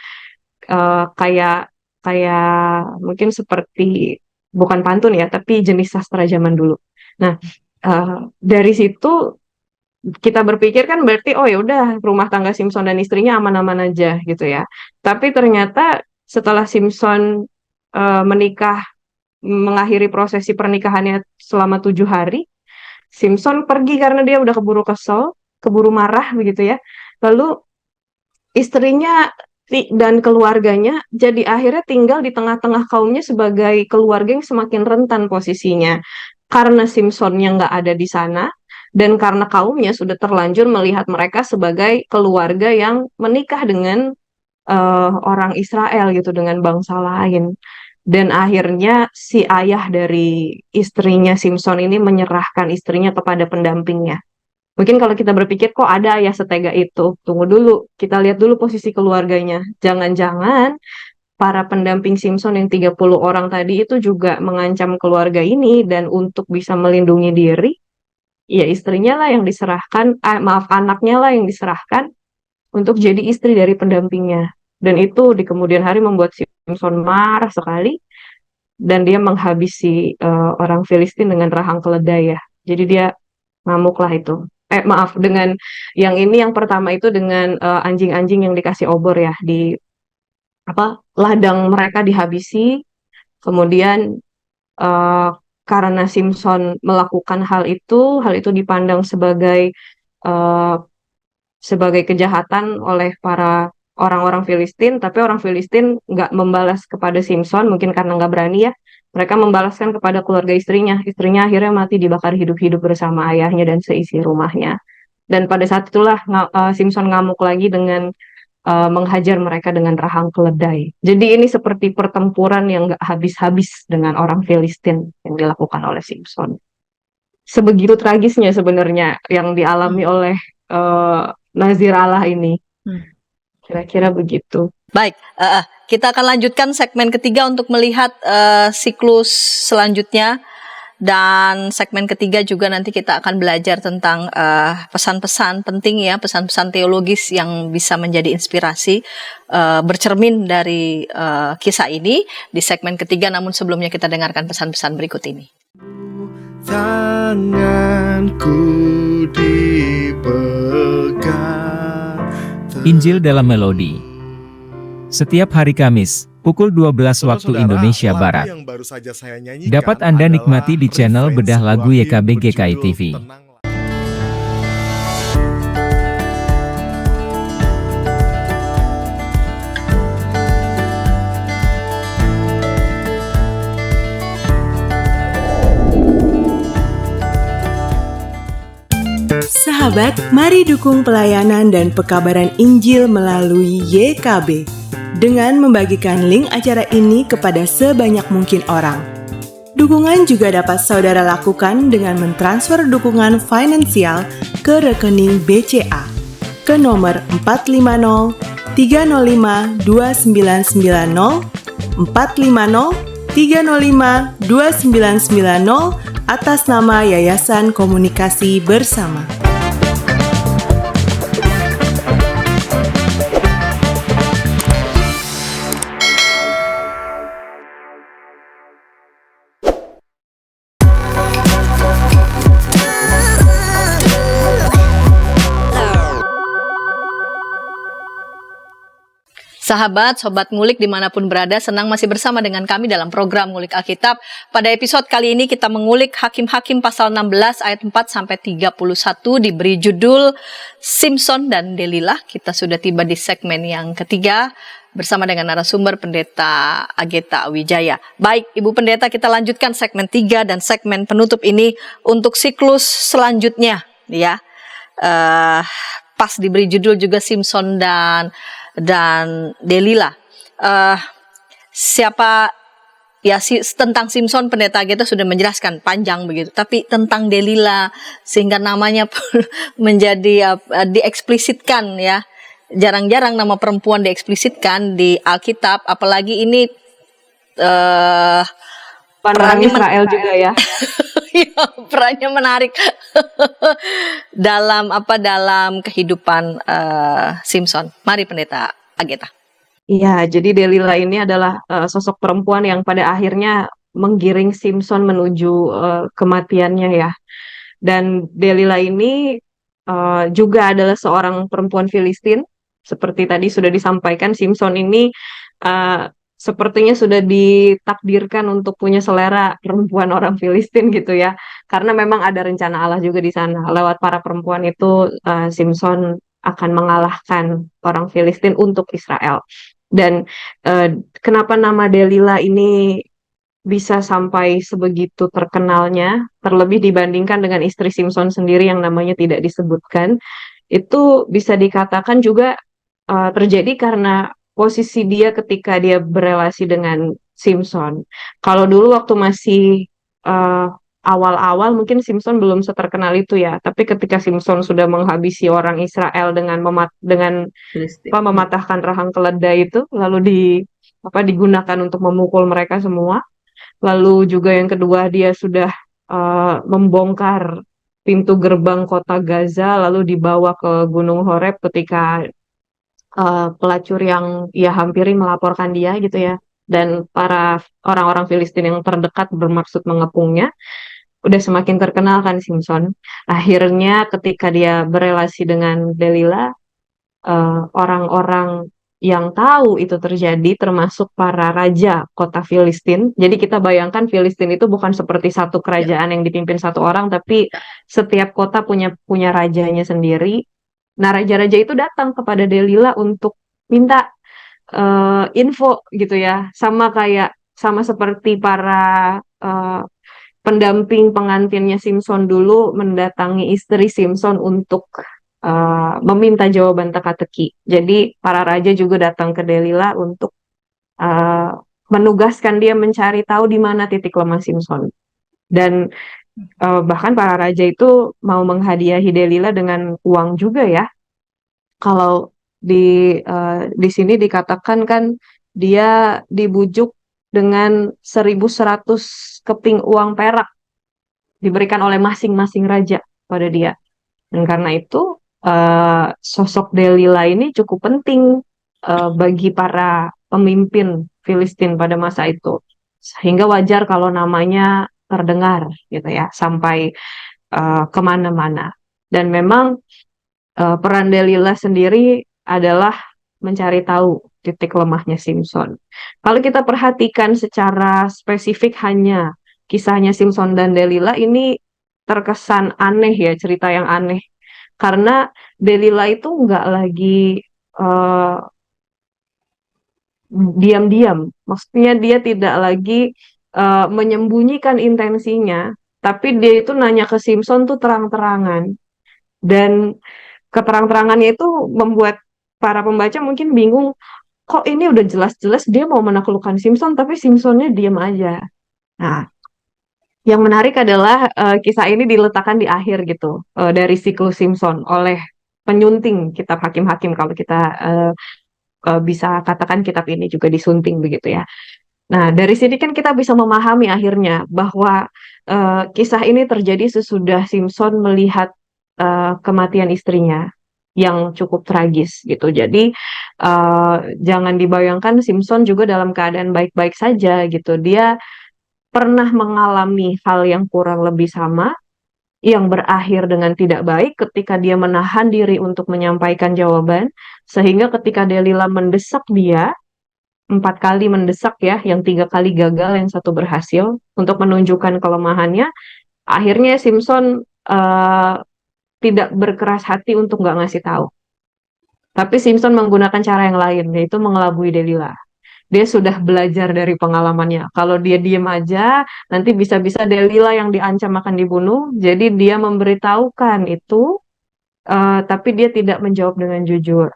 kayak mungkin seperti, bukan pantun ya, tapi jenis sastra zaman dulu. Nah, dari situ kita berpikir kan berarti oh ya udah, rumah tangga Simpson dan istrinya aman-aman aja gitu ya. Tapi ternyata setelah Simpson menikah, mengakhiri prosesi pernikahannya selama 7 hari, Simpson pergi karena dia udah keburu kesel, keburu marah begitu ya. Lalu istrinya dan keluarganya jadi akhirnya tinggal di tengah-tengah kaumnya sebagai keluarga yang semakin rentan posisinya. Karena Simpsonnya nggak ada di sana, dan karena kaumnya sudah terlanjur melihat mereka sebagai keluarga yang menikah dengan orang Israel gitu, dengan bangsa lain. Dan akhirnya si ayah dari istrinya Simpson ini menyerahkan istrinya kepada pendampingnya. Mungkin kalau kita berpikir kok ada ayah setega itu, tunggu dulu, kita lihat dulu posisi keluarganya. Jangan-jangan para pendamping Simpson yang 30 orang tadi itu juga mengancam keluarga ini, dan untuk bisa melindungi diri, ya istrinya lah yang diserahkan, anaknya lah yang diserahkan untuk jadi istri dari pendampingnya. Dan itu di kemudian hari membuat Simpson marah sekali, dan dia menghabisi orang Filistin dengan rahang keledai ya. Jadi dia ngamuk lah itu. Dengan yang pertama itu dengan anjing-anjing yang dikasih obor ya, di ladang mereka dihabisi. Kemudian karena Simpson melakukan hal itu dipandang sebagai kejahatan oleh para orang-orang Filistin, tapi orang Filistin nggak membalas kepada Simpson, mungkin karena nggak berani ya. Mereka membalaskan kepada keluarga istrinya. Istrinya akhirnya mati dibakar hidup-hidup bersama ayahnya dan seisi rumahnya. Dan pada saat itulah Simpson ngamuk lagi dengan menghajar mereka dengan rahang keledai. Jadi ini seperti pertempuran yang nggak habis-habis dengan orang Filistin yang dilakukan oleh Simpson. Sebegitu tragisnya sebenarnya yang dialami oleh Nazir Allah ini. Kira-kira begitu. Baik, kita akan lanjutkan segmen ketiga untuk melihat siklus selanjutnya. Dan segmen ketiga juga nanti kita akan belajar tentang pesan-pesan penting ya, pesan-pesan teologis yang bisa menjadi inspirasi bercermin dari kisah ini di segmen ketiga. Namun sebelumnya kita dengarkan pesan-pesan berikut ini. Tanganku dipegang. Injil dalam Melodi. Setiap hari Kamis, pukul 12 waktu Indonesia Barat. Dapat Anda nikmati di channel Bedah Lagu YKB GKI TV. Sahabat, mari dukung pelayanan dan pekabaran Injil melalui YKB dengan membagikan link acara ini kepada sebanyak mungkin orang. Dukungan juga dapat saudara lakukan dengan mentransfer dukungan finansial ke rekening BCA ke nomor 450 305 2990 450 305 2990 atas nama Yayasan Komunikasi Bersama. Sahabat, sobat ngulik dimanapun berada, senang masih bersama dengan kami dalam program Ngulik Alkitab. Pada episode kali ini kita mengulik Hakim-Hakim pasal 16 ayat 4 sampai 31 diberi judul Simson dan Delilah. Kita sudah tiba di segmen yang ketiga bersama dengan narasumber Pendeta Ageta Wijaya. Baik, Ibu Pendeta, kita lanjutkan segmen 3 dan segmen penutup ini untuk siklus selanjutnya, ya. Pas diberi judul juga Simson dan Delilah. Tentang Simson Pendeta Ageta sudah menjelaskan panjang begitu, tapi tentang Delilah sehingga namanya pun menjadi dieksplisitkan, ya. Jarang-jarang nama perempuan dieksplisitkan di Alkitab, apalagi ini Perannya Israel juga ya. ya, perannya menarik dalam kehidupan Simson. Mari Pendeta Ageta. Iya, jadi Delilah ini adalah sosok perempuan yang pada akhirnya menggiring Simson menuju kematiannya ya. Dan Delilah ini juga adalah seorang perempuan Filistin. Seperti tadi sudah disampaikan, Simson ini sepertinya sudah ditakdirkan untuk punya selera perempuan orang Filistin gitu ya. Karena memang ada rencana Allah juga di sana. Lewat para perempuan itu, Simson akan mengalahkan orang Filistin untuk Israel. Dan kenapa nama Delilah ini bisa sampai sebegitu terkenalnya, terlebih dibandingkan dengan istri Simson sendiri yang namanya tidak disebutkan, itu bisa dikatakan juga terjadi karena posisi dia ketika dia berelasi dengan Simson. Kalau dulu waktu masih awal-awal mungkin Simson belum seterkenal itu ya, tapi ketika Simson sudah menghabisi orang Israel dengan mematahkan rahang keledai itu, lalu digunakan untuk memukul mereka semua. Lalu juga yang kedua, dia sudah membongkar pintu gerbang kota Gaza, lalu dibawa ke Gunung Horeb ketika pelacur yang ia hampiri melaporkan dia gitu ya. Dan para orang-orang Filistin yang terdekat bermaksud mengepungnya. Udah semakin terkenal kan Simson. Akhirnya ketika dia berelasi dengan Delilah, orang-orang yang tahu itu terjadi termasuk para raja kota Filistin. Jadi kita bayangkan Filistin itu bukan seperti satu kerajaan yang dipimpin satu orang, tapi setiap kota punya rajanya sendiri. Nah, raja-raja itu datang kepada Delilah untuk minta info gitu ya. Sama seperti para pendamping pengantinnya Simson dulu mendatangi istri Simson untuk meminta jawaban teka-teki. Jadi para raja juga datang ke Delilah untuk menugaskan dia mencari tahu di mana titik lemah Simson. Dan bahkan para raja itu mau menghadiahi Delilah dengan uang juga ya. Kalau di sini dikatakan kan dia dibujuk dengan 1.100 keping uang perak diberikan oleh masing-masing raja pada dia. Dan karena itu sosok Delilah ini cukup penting bagi para pemimpin Filistin pada masa itu. Sehingga wajar kalau namanya terdengar gitu ya, sampai kemana-mana. Dan memang peran Delilah sendiri adalah mencari tahu titik lemahnya Simson. Kalau kita perhatikan secara spesifik hanya kisahnya Simson dan Delilah, ini terkesan aneh ya, cerita yang aneh. Karena Delilah itu nggak lagi diam-diam. Maksudnya dia tidak lagi menyembunyikan intensinya, tapi dia itu nanya ke Simson tuh terang-terangan. Dan keterang-terangannya itu membuat para pembaca mungkin bingung, kok ini udah jelas-jelas dia mau menaklukkan Simson, tapi Simsonnya diam aja. Nah, yang menarik adalah kisah ini diletakkan di akhir gitu dari siklus Simson oleh penyunting kitab Hakim-Hakim, kalau kita bisa katakan kitab ini juga disunting begitu ya. Nah, dari sini kan kita bisa memahami akhirnya bahwa kisah ini terjadi sesudah Simpson melihat kematian istrinya yang cukup tragis gitu. Jadi jangan dibayangkan Simpson juga dalam keadaan baik-baik saja gitu. Dia pernah mengalami hal yang kurang lebih sama, yang berakhir dengan tidak baik ketika dia menahan diri untuk menyampaikan jawaban, sehingga ketika Delila mendesak dia, 4 kali mendesak ya, yang 3 kali gagal, yang satu berhasil untuk menunjukkan kelemahannya. Akhirnya Simpson tidak berkeras hati untuk nggak ngasih tahu. Tapi Simpson menggunakan cara yang lain, yaitu mengelabui Delila. Dia sudah belajar dari pengalamannya. Kalau dia diem aja, nanti bisa-bisa Delila yang diancam akan dibunuh. Jadi dia memberitahukan itu, tapi dia tidak menjawab dengan jujur.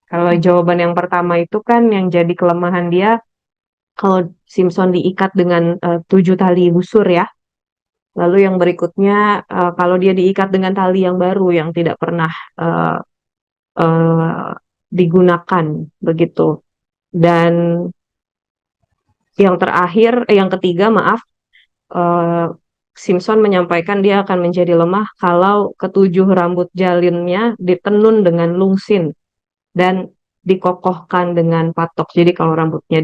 Kalau jawaban yang pertama itu kan yang jadi kelemahan dia, kalau Simpson diikat dengan 7 tali busur ya. Lalu yang berikutnya, kalau dia diikat dengan tali yang baru yang tidak pernah eh, eh, digunakan begitu. Dan yang ketiga, maaf, eh, Simpson menyampaikan dia akan menjadi lemah kalau ketujuh rambut jalinnya ditenun dengan lungsin dan dikokohkan dengan patok. Jadi kalau rambutnya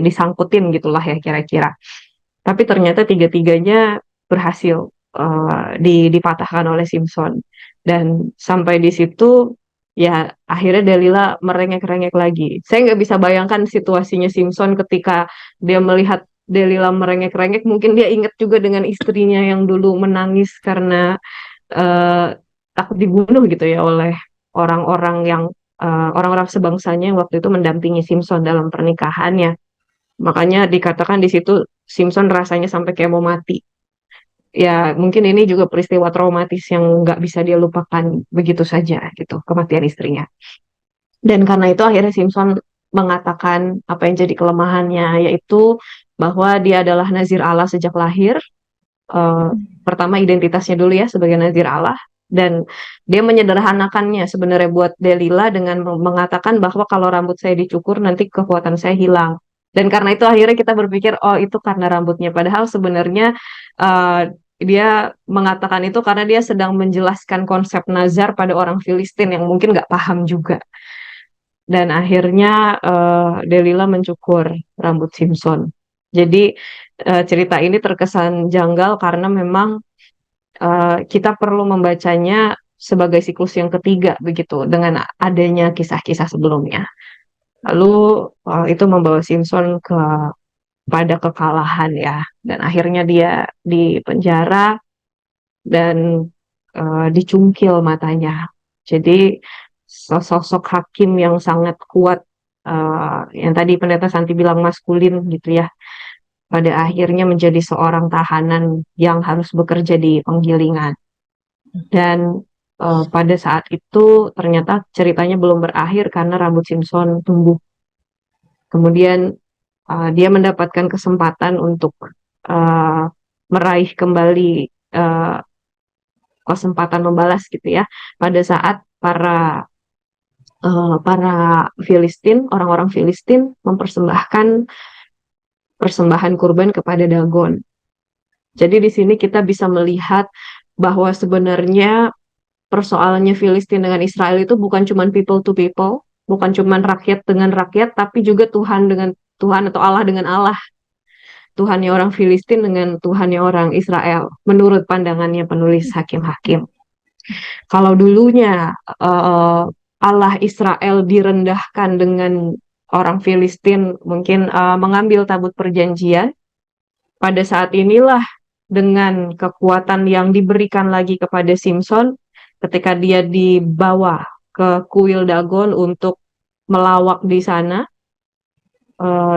disangkutin gitulah ya kira-kira. Tapi ternyata tiga-tiganya berhasil dipatahkan oleh Simpson. Dan sampai di situ ya akhirnya Delila merengek-rengek lagi. Saya nggak bisa bayangkan situasinya Simpson ketika dia melihat Delila merengek-rengek. Mungkin dia ingat juga dengan istrinya yang dulu menangis karena eh, takut dibunuh gitu ya oleh orang-orang orang-orang sebangsanya yang waktu itu mendampingi Simpson dalam pernikahannya. Makanya dikatakan di situ Simpson rasanya sampai kayak mau mati. Ya, mungkin ini juga peristiwa traumatis yang nggak bisa dia lupakan begitu saja gitu, kematian istrinya. Dan karena itu akhirnya Simpson mengatakan apa yang jadi kelemahannya, yaitu bahwa dia adalah Nazir Allah sejak lahir. Eh, Pertama identitasnya dulu ya sebagai Nazir Allah. Dan dia menyederhanakannya sebenarnya buat Delila dengan mengatakan bahwa kalau rambut saya dicukur nanti kekuatan saya hilang. Dan karena itu akhirnya kita berpikir, oh itu karena rambutnya. Padahal sebenarnya eh, dia mengatakan itu karena dia sedang menjelaskan konsep nazar pada orang Filistin yang mungkin nggak paham juga. Dan akhirnya Delila mencukur rambut Simpson. Jadi cerita ini terkesan janggal karena memang kita perlu membacanya sebagai siklus yang ketiga begitu dengan adanya kisah-kisah sebelumnya. Lalu itu membawa Simpson pada kekalahan ya, dan akhirnya dia dipenjara dan dicungkil matanya. Jadi sosok hakim yang sangat kuat, yang tadi Pendeta Santi bilang maskulin gitu ya, pada akhirnya menjadi seorang tahanan yang harus bekerja di penggilingan. Dan pada saat itu ternyata ceritanya belum berakhir karena rambut Simpson tumbuh. Kemudian dia mendapatkan kesempatan untuk uh, meraih kembali uh, kesempatan membalas gitu ya, pada saat para Filistin, orang-orang Filistin mempersembahkan persembahan kurban kepada Dagon. Jadi di sini kita bisa melihat bahwa sebenarnya persoalannya Filistin dengan Israel itu bukan cuma people to people, bukan cuma rakyat dengan rakyat, tapi juga Tuhan dengan Tuhan atau Allah dengan Allah. Tuhannya orang Filistin dengan Tuhannya orang Israel, menurut pandangannya penulis Hakim-Hakim. Kalau dulunya Allah Israel direndahkan dengan orang Filistin mungkin mengambil tabut perjanjian, pada saat inilah dengan kekuatan yang diberikan lagi kepada Simpson, ketika dia dibawa ke kuil Dagon untuk melawak di sana,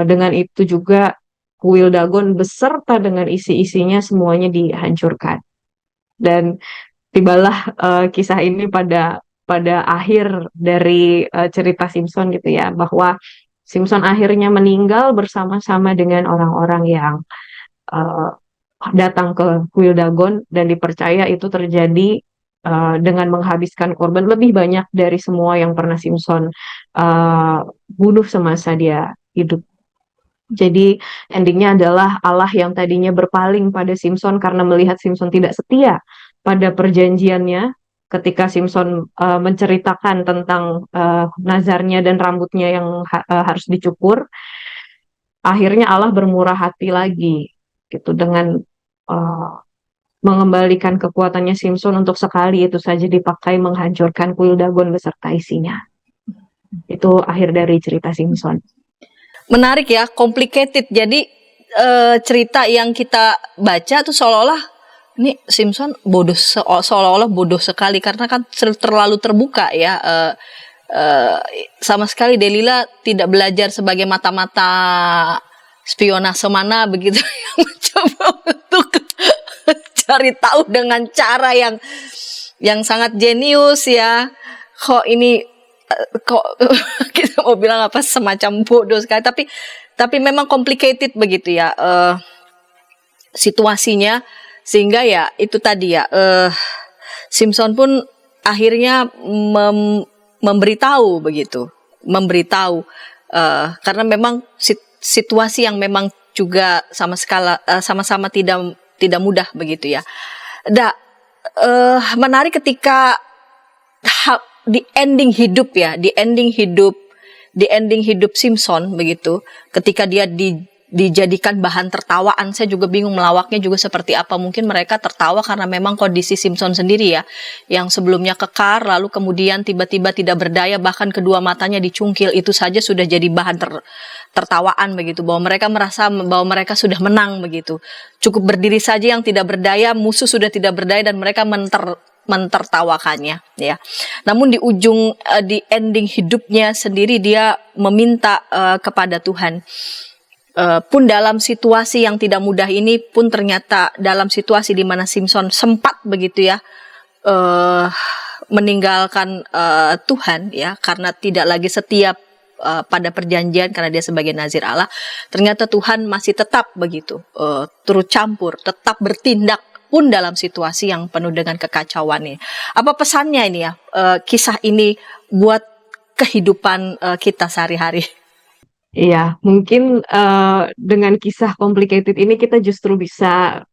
dengan itu juga kuil Dagon beserta dengan isi-isinya semuanya dihancurkan. Dan tibalah kisah ini pada akhir dari cerita Simpson gitu ya, bahwa Simpson akhirnya meninggal bersama-sama dengan orang-orang yang uh, datang ke kuil Dagon, dan dipercaya itu terjadi dengan menghabiskan korban lebih banyak dari semua yang pernah Simpson bunuh semasa dia hidup. Jadi endingnya adalah Allah yang tadinya berpaling pada Simson karena melihat Simson tidak setia pada perjanjiannya ketika Simson menceritakan tentang nazarnya dan rambutnya yang harus dicukur. Akhirnya Allah bermurah hati lagi gitu dengan uh, mengembalikan kekuatannya Simson untuk sekali itu saja dipakai menghancurkan kuil Dagon beserta isinya. Itu akhir dari cerita Simson. Menarik ya, complicated. Jadi cerita yang kita baca tuh seolah-olah ini Simpson bodoh, seolah-olah bodoh sekali karena kan terlalu terbuka ya. Sama sekali Delila tidak belajar sebagai mata-mata spionase mana begitu yang mencoba untuk cari tahu dengan cara yang sangat jenius ya. Kok ini kok kita mau bilang apa, semacam bodoh sekali, tapi memang complicated begitu ya situasinya, sehingga ya itu tadi ya Simpson pun akhirnya memberitahu begitu, karena memang situasi yang memang juga sama-sama tidak mudah begitu ya. Menarik ketika di ending hidup Simpson begitu, ketika dia dijadikan bahan tertawaan. Saya juga bingung melawaknya juga seperti apa. Mungkin mereka tertawa karena memang kondisi Simpson sendiri ya, yang sebelumnya kekar lalu kemudian tiba-tiba tidak berdaya, bahkan kedua matanya dicungkil, itu saja sudah jadi bahan tertawaan begitu, bahwa mereka merasa bahwa mereka sudah menang begitu. Cukup berdiri saja yang tidak berdaya, musuh sudah tidak berdaya dan mereka mentertawakannya ya. Namun di ending hidupnya sendiri dia meminta kepada Tuhan. Pun dalam situasi yang tidak mudah ini pun ternyata dalam situasi di mana Simpson sempat begitu ya meninggalkan Tuhan ya, karena tidak lagi setia pada perjanjian, karena dia sebagai nazir Allah, ternyata Tuhan masih tetap begitu turut campur, tetap bertindak pun dalam situasi yang penuh dengan kekacauan ini. Apa pesannya ini ya, kisah ini buat kehidupan kita sehari-hari? Iya, mungkin dengan kisah complicated ini kita justru bisa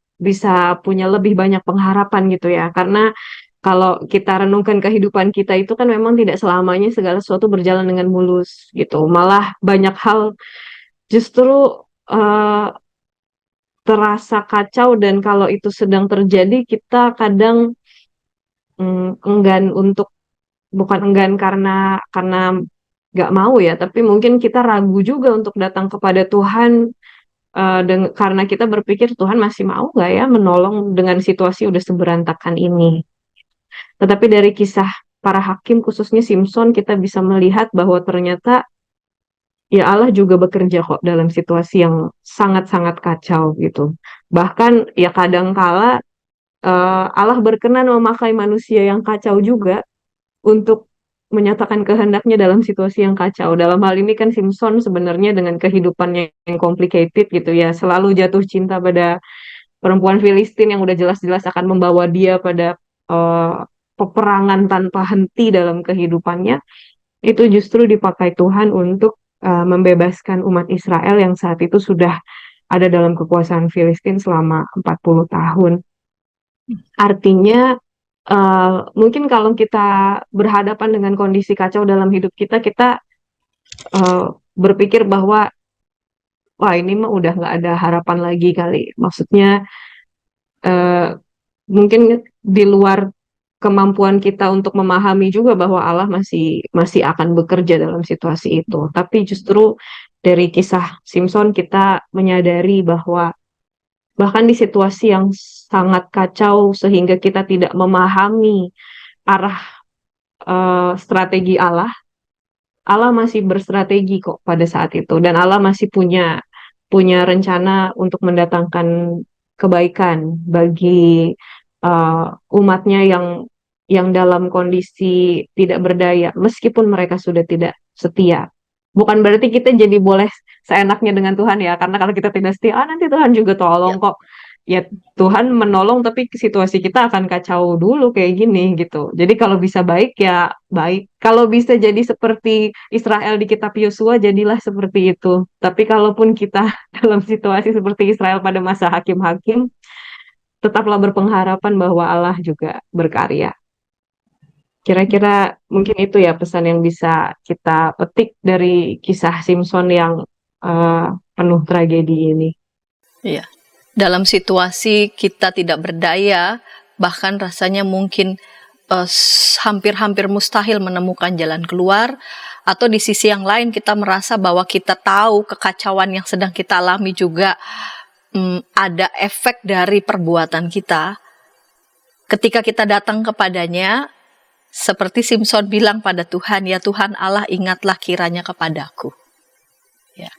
punya lebih banyak pengharapan gitu ya. Karena kalau kita renungkan kehidupan kita itu kan memang tidak selamanya segala sesuatu berjalan dengan mulus gitu. Malah banyak hal justru terasa kacau, dan kalau itu sedang terjadi kita kadang enggan untuk, bukan enggan karena nggak mau ya, tapi mungkin kita ragu juga untuk datang kepada Tuhan karena kita berpikir Tuhan masih mau nggak ya menolong dengan situasi udah seberantakan ini. Tetapi dari kisah para hakim khususnya Simpson kita bisa melihat bahwa ternyata ya Allah juga bekerja kok dalam situasi yang sangat-sangat kacau gitu. Bahkan ya kadangkala Allah berkenan memakai manusia yang kacau juga untuk menyatakan kehendaknya dalam situasi yang kacau. Dalam hal ini kan Simpson sebenarnya dengan kehidupannya yang complicated gitu ya, selalu jatuh cinta pada perempuan Filistin yang udah jelas-jelas akan membawa dia pada peperangan tanpa henti dalam kehidupannya. Itu justru dipakai Tuhan untuk membebaskan umat Israel yang saat itu sudah ada dalam kekuasaan Filistin selama 40 tahun. Artinya mungkin kalau kita berhadapan dengan kondisi kacau dalam hidup kita, kita berpikir bahwa wah ini mah udah nggak ada harapan lagi kali. Maksudnya mungkin di luar kemampuan kita untuk memahami juga bahwa Allah masih akan bekerja dalam situasi itu. Tapi justru dari kisah Simpson kita menyadari bahwa bahkan di situasi yang sangat kacau sehingga kita tidak memahami arah strategi Allah masih berstrategi kok pada saat itu, dan Allah masih punya rencana untuk mendatangkan kebaikan bagi umatnya yang dalam kondisi tidak berdaya, meskipun mereka sudah tidak setia. Bukan berarti kita jadi boleh seenaknya dengan Tuhan ya, karena kalau kita tidak setia, nanti Tuhan juga tolong kok. ya Tuhan menolong tapi situasi kita akan kacau dulu kayak gini gitu. Jadi kalau bisa baik ya baik. Kalau bisa jadi seperti Israel di kitab Yosua, jadilah seperti itu. Tapi kalaupun kita dalam situasi seperti Israel pada masa hakim-hakim, tetaplah berpengharapan bahwa Allah juga berkarya. Kira-kira mungkin itu ya pesan yang bisa kita petik dari kisah Simpson yang penuh tragedi ini. Iya. Dalam situasi kita tidak berdaya, bahkan rasanya mungkin hampir-hampir mustahil menemukan jalan keluar, atau di sisi yang lain kita merasa bahwa kita tahu kekacauan yang sedang kita alami juga ada efek dari perbuatan kita. Ketika kita datang kepadanya, seperti Simpson bilang pada Tuhan, ya Tuhan Allah, ingatlah kiranya kepadaku. Ya.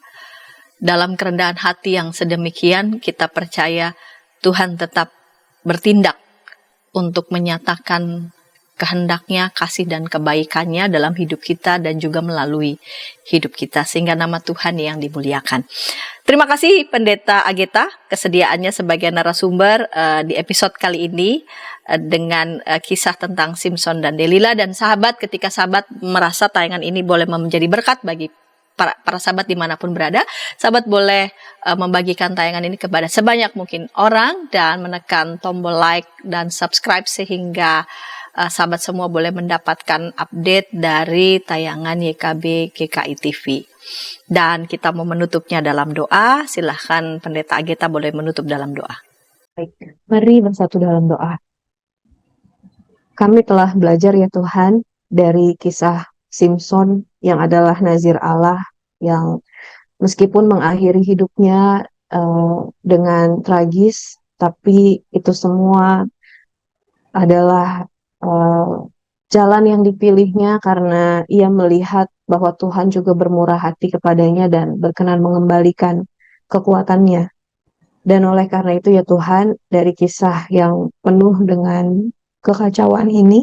Dalam kerendahan hati yang sedemikian, kita percaya Tuhan tetap bertindak untuk menyatakan kehendaknya, kasih dan kebaikannya dalam hidup kita dan juga melalui hidup kita, sehingga nama Tuhan yang dimuliakan. Terima kasih Pendeta Ageta kesediaannya sebagai narasumber di episode kali ini dengan kisah tentang Simpson dan Delila. Dan sahabat, ketika sahabat merasa tayangan ini boleh menjadi berkat bagi para sahabat dimanapun berada, sahabat boleh membagikan tayangan ini kepada sebanyak mungkin orang dan menekan tombol like dan subscribe sehingga sahabat semua boleh mendapatkan update dari tayangan YKB GKI TV. Dan kita mau menutupnya dalam doa. Silahkan Pendeta Ageta boleh menutup dalam doa. Baik, mari bersatu dalam doa. Kami telah belajar ya Tuhan dari kisah Simpson yang adalah nazir Allah yang meskipun mengakhiri hidupnya dengan tragis, tapi itu semua adalah jalan yang dipilihnya karena ia melihat bahwa Tuhan juga bermurah hati kepadanya dan berkenan mengembalikan kekuatannya. Dan oleh karena itu ya Tuhan, dari kisah yang penuh dengan kekacauan ini,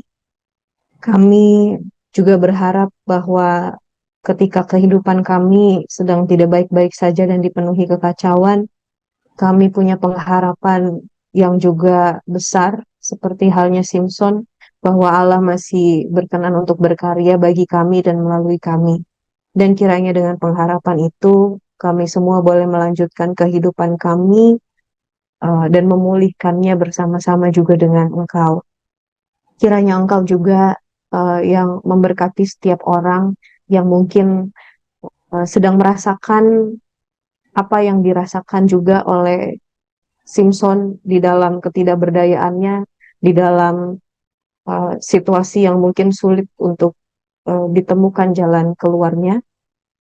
kami juga berharap bahwa ketika kehidupan kami sedang tidak baik-baik saja dan dipenuhi kekacauan, kami punya pengharapan yang juga besar, seperti halnya Simpson, bahwa Allah masih berkenan untuk berkarya bagi kami dan melalui kami. Dan kiranya dengan pengharapan itu, kami semua boleh melanjutkan kehidupan kami dan memulihkannya bersama-sama juga dengan Engkau. Kiranya Engkau juga yang memberkati setiap orang yang mungkin sedang merasakan apa yang dirasakan juga oleh Simpson di dalam ketidakberdayaannya, di dalam situasi yang mungkin sulit untuk ditemukan jalan keluarnya.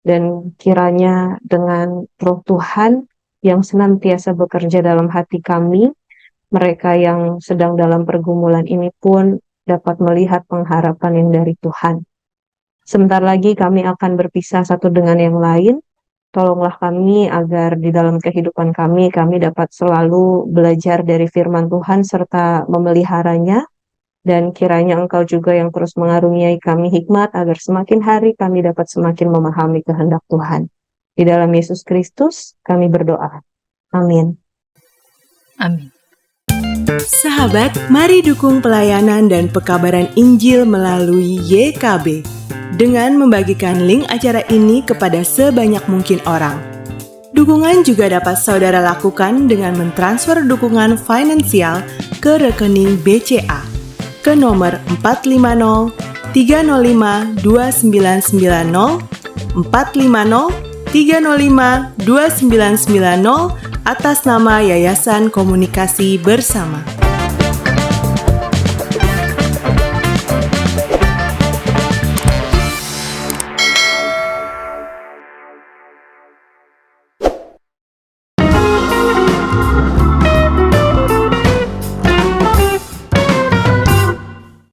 Dan kiranya dengan Roh Tuhan yang senantiasa bekerja dalam hati kami, mereka yang sedang dalam pergumulan ini pun dapat melihat pengharapan yang dari Tuhan. Sebentar lagi kami akan berpisah satu dengan yang lain. Tolonglah kami agar di dalam kehidupan kami dapat selalu belajar dari firman Tuhan serta memeliharanya. Dan kiranya Engkau juga yang terus mengaruniai kami hikmat agar semakin hari kami dapat semakin memahami kehendak Tuhan. Di dalam Yesus Kristus kami berdoa. Amin. Amin. Sahabat, mari dukung pelayanan dan pekabaran Injil melalui YKB dengan membagikan link acara ini kepada sebanyak mungkin orang. Dukungan juga dapat saudara lakukan dengan mentransfer dukungan finansial ke rekening BCA ke nomor 450 305 2990 450 305 2990 atas nama Yayasan Komunikasi Bersama.